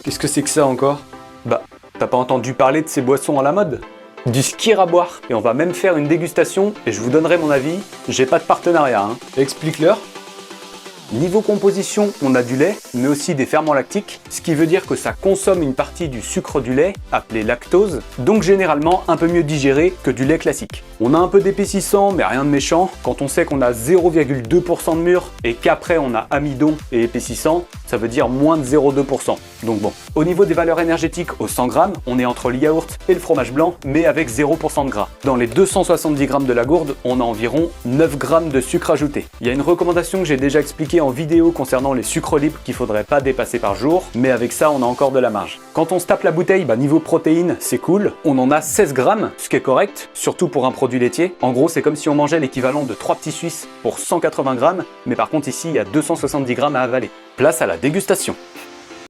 Qu'est-ce que c'est que ça encore? Bah, t'as pas entendu parler de ces boissons à la mode? Du skir à boire. Et on va même faire une dégustation et je vous donnerai mon avis. J'ai pas de partenariat, hein. Explique-leur. Niveau composition, on a du lait, mais aussi des ferments lactiques, ce qui veut dire que ça consomme une partie du sucre du lait, appelé lactose, donc généralement un peu mieux digéré que du lait classique. On a un peu d'épaississant, mais rien de méchant. Quand on sait qu'on a 0,2% de mûr et qu'après on a amidon et épaississant, ça veut dire moins de 0,2%. Donc bon. Au niveau des valeurs énergétiques au 100 grammes, on est entre le yaourt et le fromage blanc, mais avec 0% de gras. Dans les 270 grammes de la gourde, on a environ 9 grammes de sucre ajouté. Il y a une recommandation que j'ai déjà expliquée en vidéo concernant les sucres libres qu'il faudrait pas dépasser par jour, mais avec ça on a encore de la marge. Quand on se tape la bouteille, niveau protéines, c'est cool. On en a 16 grammes, ce qui est correct, surtout pour un produit laitier. En gros, c'est comme si on mangeait l'équivalent de 3 petits Suisses pour 180 grammes, mais par contre ici il y a 270 grammes à avaler. Place à la dégustation.